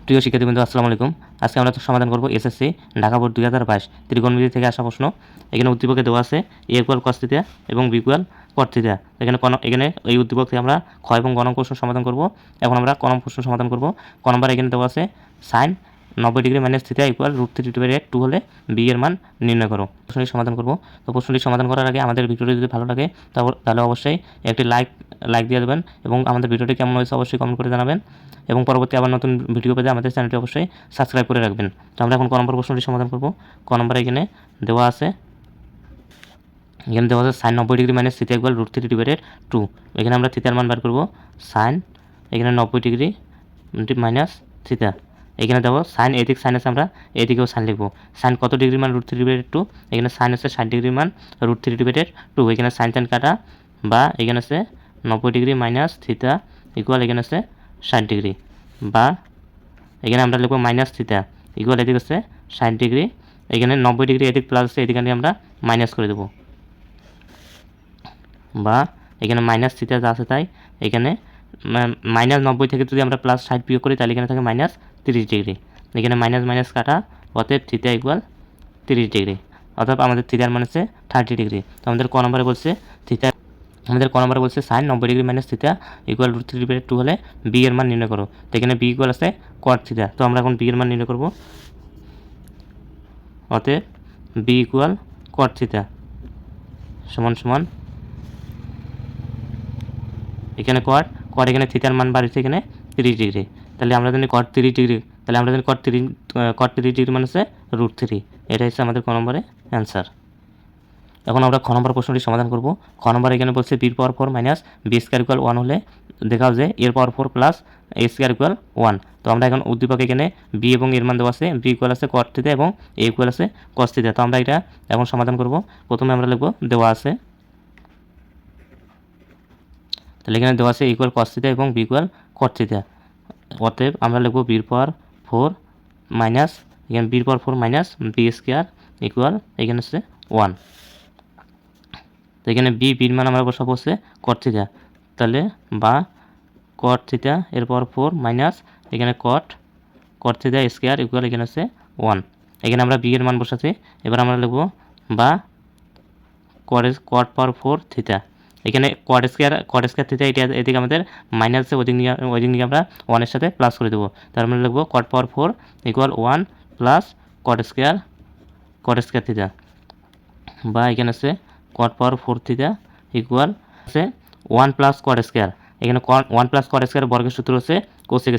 প্রিয় শিক্ষার্থীবৃন্দ, আসসালামু আলাইকুম। আজকে আমরা সমাধান করব এসএসসি ঢাকা বোর্ড 2022 ত্রিকোণমিতি থেকে আসা প্রশ্ন। এখানে উদ্দীপকে দেওয়া আছে এ ইকুয়াল কস থিটা এবং বি ইকুয়াল কট থিটা। এখানে এই উদ্দীপক থেকে আমরা খ এবং গ নং প্রশ্ন সমাধান করব। এখন আমরা ক নং প্রশ্ন সমাধান করব। ক নম্বর এখানে দেওয়া আছে sine 90 degree minus theta equal √3/2 হলে বি এর মান নির্ণয় করো। প্রশ্নটি সমাধান করব। তো প্রশ্নটি সমাধান করার আগে আমাদের ভিডিওটি যদি ভালো লাগে তাহলে অবশ্যই একটি লাইক দিয়ে দেবেন এবং আমাদের ভিডিওটি কেমন হয়েছে অবশ্যই কমেন্ট করে জানাবেন এবং পরবর্তী আবার নতুন ভিডিও পেতে আমাদের চ্যানেলটি অবশ্যই সাবস্ক্রাইব করে রাখবেন। তো আমরা এখন ক নম্বর প্রশ্নটি সমাধান করব। ক নম্বরে এখানে দেওয়া আছে sine 90 degree minus theta equal √3/2। এখানে আমরা থিটার মান বার করব। সাইন এখানে 90 ডিগ্রি মাইনাস থিটা, এখানে দেবো সাইন, এদিক সাইন আছে, আমরা এদিকেও সাইন লিখবো। সাইন কত ডিগ্রি মান √3/2, এখানে সাইন আছে 60 ডিগ্রি মান √3/2, এখানে সাইন সাইন কাটা, বা এখানে আছে 90 ডিগ্রি মাইনাস থিটা ইকুয়াল এখানে আছে 60 ডিগ্রি, বা এখানে আমরা লিখবো মাইনাস থিটা ইকুয়াল এদিকে আছে 60 ডিগ্রি, এখানে 90 ডিগ্রি এদিক প্লাস আছে, এদিকে আমরা মাইনাস করে দেবো, বা এখানে মাইনাস থিটা যা আছে তাই এখানে মাইনাস 90 থেকে যদি আমরা প্লাস 60 বিয়োগ করি তাহলে এখানে থাকে মাইনাস 30 ডিগ্রি, এখানে মাইনাস মাইনাস কাটা, অতএব থিটা ইকুয়াল 30 ডিগ্রি, অর্থাৎ আমাদের থিটার মান হচ্ছে 30 ডিগ্রি। তো আমাদের ক নম্বরে বলছে sine 90 degree minus theta equal √3/2 হলে বি এর মান নির্ণয় করো। তো এখানে বি ইকুয়াল আছে কট থিটা, তো আমরা এখন বি এর মান নির্ণয় করব। অতএব বি ইকুয়াল কট থিটা সমান সমান এখানে কট এখানে থিটার মান বাড়িছে এখানে 30 ডিগ্রি, তাহলে আমরা জানি কট 30 ডিগ্রি, তাহলে আমরা জানি কট 30 ডিগ্রি মানে হচ্ছে √3। এটা হচ্ছে আমাদের ক নম্বরে অ্যান্সার। এখন আমরা খ নম্বর প্রশ্নটি সমাধান করব। খ নম্বর এখানে বলছে বির পাওয়ার 4 মাইনাস বি স্কোয়ার ইকুয়াল 1 হলে দেখাও যে এর পাওয়ার 4 প্লাস এ স্কোয়ার ইকুয়াল 1। তো আমরা এখন উদ্দীপক এখানে বি এবং এর মান দেওয়া আছে, বি ইকুয়াল আছে কট থিটা এবং এ ইকুয়াল আছে কস থিটা। তো আমরা এটা এখন সমাধান করব। প্রথমে আমরা লিখব দেওয়া আছে, তাহলে এখানে দেওয়া আছে ইকুয়াল কস থিটা এবং বি ইকুয়াল কট থিটা। অতএব আমরা লিখব বির পাওয়ার 4 মাইনাস, এখানে বির পাওয়ার 4 মাইনাস বি স্কোয়ার ইকুয়াল এখানে হচ্ছে 1। তো এখানে বির মান আমরা বসাবো হচ্ছে কট থিটা, তাহলে বা কট থিটা এর পাওয়ার 4 মাইনাস এখানে কট থিটা স্কোয়ার ইকুয়াল এখানে হচ্ছে 1। এখানে আমরা বি এর মান বসাচ্ছি। এবার আমরা লিখব বা কট পাওয়ার 4 থিটা, এখানে কট স্কোয়ার থিটা এটা এদিকে আমাদের মাইনাস আছে, ওদিক নিয়ে আমরা 1 এর সাথে প্লাস করে দেবো। তার মানে লিখব কট পাওয়ার 4 equal 1 plus cot square theta, বা এখানে আছে কট পাওয়ার 4 থিটা ইকুয়াল আছে 1 প্লাস কট স্কোয়ার, এখানে 1 প্লাস কট স্কোয়ার বর্গের সূত্র হচ্ছে কোসেক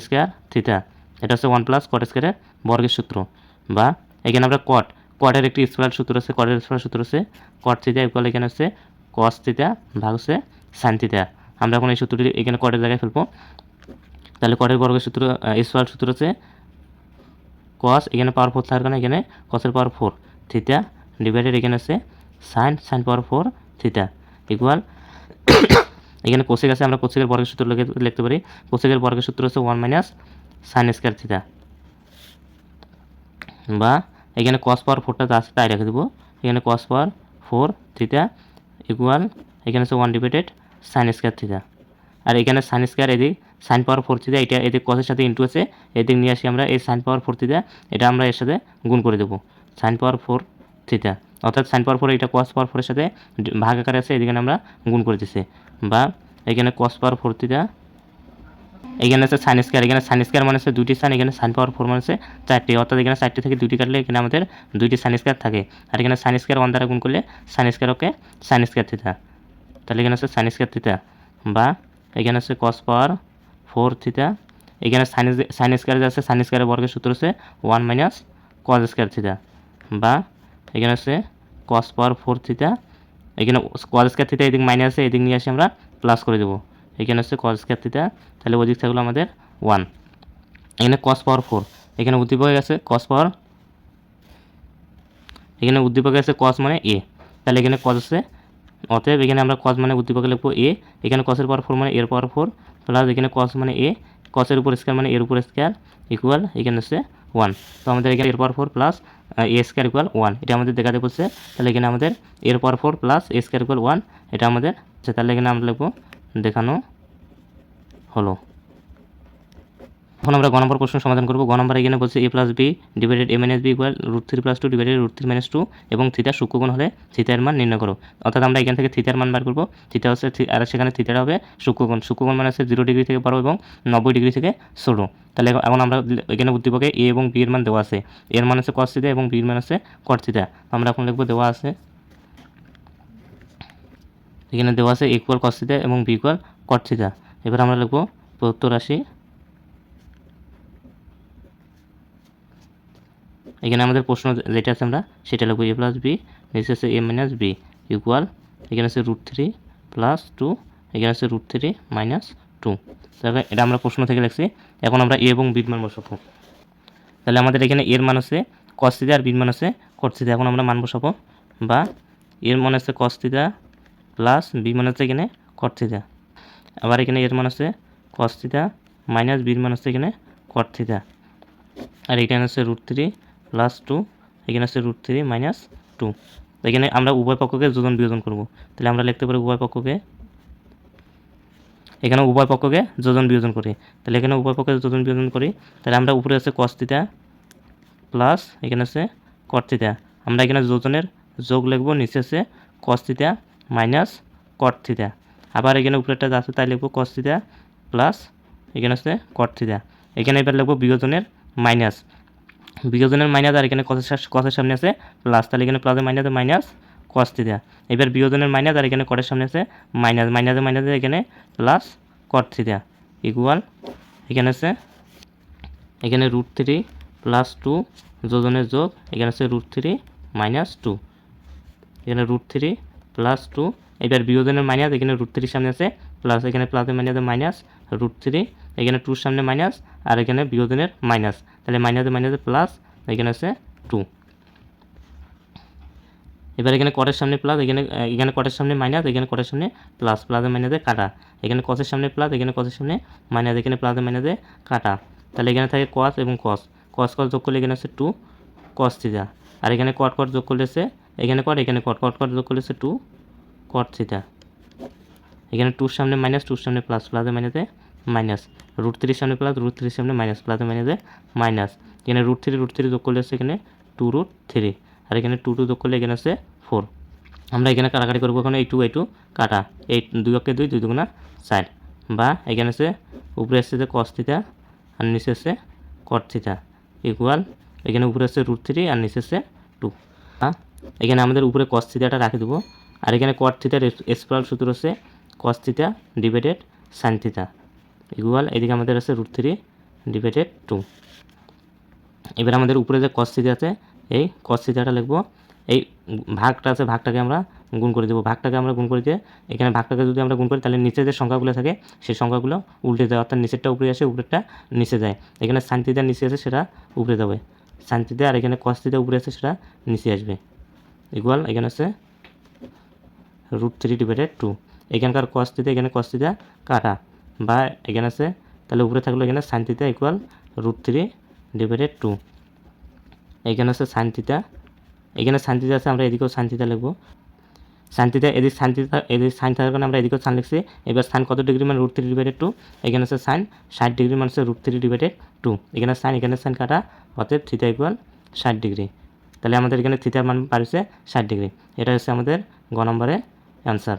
স্কোয়ার থিটা, এটা হচ্ছে 1 প্লাস কট স্কোয়ারের বর্গের সূত্র, বা এখানে আমরা কটের একটি স্কোয়ার সূত্র আছে, কট থিটা ইকুয়াল এখানে হচ্ছে কস থিটা ভাগ হচ্ছে সাইন থিটা। আমরা এখন এই সূত্রটি এখানে কটের জায়গায় ফেলবো, তাহলে কটের বর্গের সূত্র স্কোয়ার সূত্র হচ্ছে কস, এখানে পাওয়ার 4 থাকার কারণে এখানে কসের পাওয়ার 4 থিটা ডিভাইডেড এখানে আছে সাইন পাওয়ার 4 থিটা ইকুয়াল এখানে কোসেক আছে, আমরা কোসেকের বর্গের সূত্র লিখতে পারি। কোসেকের বর্গের সূত্র হচ্ছে 1 মাইনাস সাইন স্কোয়ার থিটা, বা এখানে কস পাওয়ার 4টা যা আছে তাই রেখে দেবো। এখানে কস পাওয়ার 4 থিটা ইকুয়াল এখানে হচ্ছে 1 ডিভাইডেড সাইন স্কোয়ার থিটা, আর এখানে সাইন স্কোয়ার এদিক সাইন পাওয়ার 4 থিটা, এটা এদিক কসের সাথে ইন্টু আছে, এদিক নিয়ে আসি আমরা এই সাইন পাওয়ার 4 থিটা, এটা আমরা এর সাথে গুণ করে দেবো সাইন পাওয়ার 4 থিটা, অর্থাৎ সাইন পাওয়ার 4 এটা কস পাওয়ার 4 এর সাথে ভাগ আকারে আছে, এদিকে আমরা গুণ করে দিচ্ছি, বা এখানে কস পাওয়ার 4 থিটা, এখানে আছে সাইন স্কোয়ার, এখানে সাইন স্কোয়ার মানে হচ্ছে 2টি সাইন, এখানে সাইন পাওয়ার 4 মানে হচ্ছে 4টি, অর্থাৎ এখানে 4টি থেকে 2টি কাটলে এখানে আমাদের 2টি সাইন স্কোয়ার থাকে, আর এখানে সাইন স্কোয়ার 1 দ্বারা গুণ করলে sine square okay sine square theta, তাহলে এখানে আছে সাইন স্কোয়ার থিটা, বা এখানে আছে কস পাওয়ার 4 থিটা, এখানে সাইন স্কোয়ার আছে, সাইন স্কোয়ারের বর্গের সূত্র হচ্ছে 1 মাইনাস কস স্কোয়ার থিটা, বা এখানে আছে কস পাওয়ার 4 থিটা, এখানে কস স্কোয়ার থিটা এদিক মাইনাস আছে, এদিক নিয়ে আসি আমরা প্লাস করে দেবো, এখানে হচ্ছে কস স্কোয়ার থিটা, তাহলে ওই দিক থাকলো আমাদের 1। এখানে কস পাওয়ার 4, এখানে উদ্দীপকে আছে কস পাওয়ার, এখানে উদ্দীপকে আছে কস মানে এ, তাহলে এখানে কস আছে, অতএব এখানে আমরা কস মানে উদ্দীপকে লিখবো এ, এখানে কসের পাওয়ার 4 মানে এর পাওয়ার 4, প্লাস এখানে কস মানে এ, কসের উপর স্কোয়ার মানে এর উপর স্কোয়ার ইকুয়াল এখানে হচ্ছে 1। তো আমাদের এখানে এর পাওয়ার 4 প্লাস এ স্কোয়ার ইকুয়াল 1, এটা আমাদের দেখাতে বলছে, তাহলে এখানে আমাদের এর পাওয়ার 4 প্লাস এ স্কোয়ার ইকুয়াল 1, এটা আমাদের, তাহলে এখানে আমরা লিখবো দেখানো হলো। এখন আমরা গ নম্বর প্রশ্ন সমাধান করব। গ নম্বর এখানে বলছে a plus B divided a minus B equal √3 plus 2 divided √3 minus 2 এবং থিটা সূক্ষ্মকোণ হলে থিটার মান নির্ণয় করো। অর্থাৎ আমরা এখান থেকে থিটার মান বার করব। থিটা হচ্ছে আর সেখানে থিটাটা হবে সূক্ষ্মকোণ। সূক্ষ্মকোণ মানে হচ্ছে 0 ডিগ্রি থেকে বড় এবং 90 ডিগ্রি থেকে ছোট। তাহলে এখন আমরা এখানে উদ্দীপকে a এবং b এর মান দেওয়া আছে। এর মান হচ্ছে cos থিটা এবং b এর মান হচ্ছে cot থিটা। আমরা এখন লিখব দেওয়া আছে, এখানে দেওয়া আছে a ইকুয়াল cos থিটা এবং b ইকুয়াল cot থিটা। এবার আমরা লিখব প্রদত্ত রাশি, এখানে আমাদের প্রশ্ন যেটা আছে আমরা সেটা লিখব a প্লাস বি, নিচে আছে a মাইনাস বি ইকুয়াল, এখানে আছে √3 প্লাস 2, এখানে আছে √3 মাইনাস 2। তাহলে এটা আমরা প্রশ্ন থেকে লিখছি। এখন আমরা a এবং b এর মান বসাবো। তাহলে আমাদের এখানে এর মান আছে cos থিটা আর b এর মান আছে cot থিটা। এখন আমরা মান বসাবো, বা এর মান আছে cos থিটা প্লাস b মান আছে এখানে cot থিটা। আবার এখানে এর মান আছে cos থিটা মাইনাস b এর মান আছে এখানে cot থিটা। আর এখানে আছে √3 প্লাস 2, এখানে আছে √3 মাইনাস 2। এখানে আমরা উভয় পক্ষকে যোজন বিয়োজন করব। তাহলে আমরা লিখতে পারি উভয় পক্ষকে, এখানে উভয় পক্ষকে যোজন বিয়োজন করি। তাহলে এখানে উভয় পক্ষকে যোজন বিয়োজন করি। তাহলে আমরা উপরে আছে cos থিটা প্লাস এখানে আছে cot থিটা। আমরা এখানে যোজনের যোগ লিখব, নিচে আছে cos theta minus cot theta. আবার এখানে উপরেরটা যা আছে তাই লিখব cos থিটা প্লাস এখানে আছে cot থিটা। এখানে এবার লিখব বিয়োজনের মাইনাস, বিয়োজনের মাইনাস, আর এখানে cos-এর সামনে আছে প্লাস, তাহলে এখানে প্লাসে মাইনাসে মাইনাস cos থিটা। এবার বিয়োজনের মাইনাস, আর এখানে cot-এর সামনে আছে মাইনাস, মাইনাসে মাইনাসে এখানে প্লাস cot থিটা ইকুয়াল, এখানে আছে এখানে √3 প্লাস 2 যোজনের যোগ, এখানে আছে √3 মাইনাস 2, এখানে √3 প্লাস 2। এবার বিয়োজনের মাইনাস, এখানে √3 সামনে আছে প্লাস, এখানে প্লাসে মাইনাসে মাইনাস √3, এখানে 2 সামনে মাইনাস, আর এখানে বিয়োজনের মাইনাস, তাহলে মাইনাসে মাইনাসে প্লাস, এখানে আছে 2। এবার এখানে cot-এর সামনে প্লাস, এখানে cot-এর সামনে মাইনাস, এখানে cot-এর সামনে প্লাস, প্লাসে মাইনাসে কাটা, এখানে cos-এর সামনে প্লাস, এখানে cos-এর সামনে মাইনাস, এখানে প্লাসে মাইনাসে কাটা। তাহলে এখানে থাকে cos এবং cos, cos cos যোগ করলে এখানে আছে 2 cos থিটা। আর এখানে cot cot যোগ করলে আছে এখানে cot, এখানে cot, cot cot যোগ করলে আছে 2 cot থিটা। এখানে 2 সামনে মাইনাস, 2 সামনে প্লাস, প্লাসে মাইনাসে মাইনাস, √3 সামনে প্লাস, √3 সামনে মাইনাস, প্লাসে মাইনাসে মাইনাস। এখানে √3 যোগ করলে আছে এখানে 2√3, আর এখানে 2 যোগ করলে এখানে আছে 4। আমরা এখানে কাটাকাটি করবো, এখানে এই 2 কাটা, এই 2 অক্ষে 2, 2 দুগুণা 4, বা এখানে আছে উপরে আসছে যে cos থিটা আর নিচে আছে cot থিটা ইকুয়াল, এখানে উপরে আছে √3 আর নিচে আছে 2। এখানে আমাদের উপরে cos থিটাটা রাখে দেবো, আর এখানে cot থিটার স্কয়ার সূত্র হচ্ছে cos theta divided sin theta equal, এদিকে আমাদের আছে √3 ডিভাইডেড 2। এবার আমাদের উপরে যে cos থিটা আছে, এই cos থিটাটা লিখবো, এই ভাগটা আছে ভাগটাকে আমরা গুণ করে দেবো, ভাগটাকে আমরা গুণ করে দিয়ে, এখানে ভাগটাকে যদি আমরা গুণ করি তাহলে নিচে যে সংখ্যাগুলো থাকে সেই সংখ্যাগুলো উল্টে যায়, অর্থাৎ নিচেরটা উপরে আসে, উপরেরটা নিচে যায়। এখানে sin থিটা নিচে আছে সেটা উপরে যাবে sin থিটা, আর এখানে cos থিটা উপরে আছে সেটা নিচে আসবে ইকুয়াল, এখানে আছে √3 ডিভাইডেড 2। এখানকার cos থিটা, এখানে cos থিটা কাটা, বা এখানে আছে তাহলে উপরে থাকলো এখানে sin থিটা ইকুয়াল √3 ডিভাইডেড 2। এখানে আছে sin থিটা, এখানে sin থিটা আছে, আমরা এদিকেও sin থিটা লিখবো। sin থিটা এদিকে sin থিটা, এদিকে sin থাকার কারণে আমরা এদিকেও sin লিখছি। এবার sin কত ডিগ্রি মানে √3 ডিভাইডেড 2, এখানে আছে sin 60 ডিগ্রি মানে হচ্ছে √3 ডিভাইডেড 2। এখানে sin, এখানে sin কাটা, অতএব থিটা ইকুয়াল 60 ডিগ্রি। তাহলে আমাদের এখানে থিটার মান পাইছে 60 ডিগ্রি। এটা হচ্ছে আমাদের গ নম্বরের অ্যান্সার।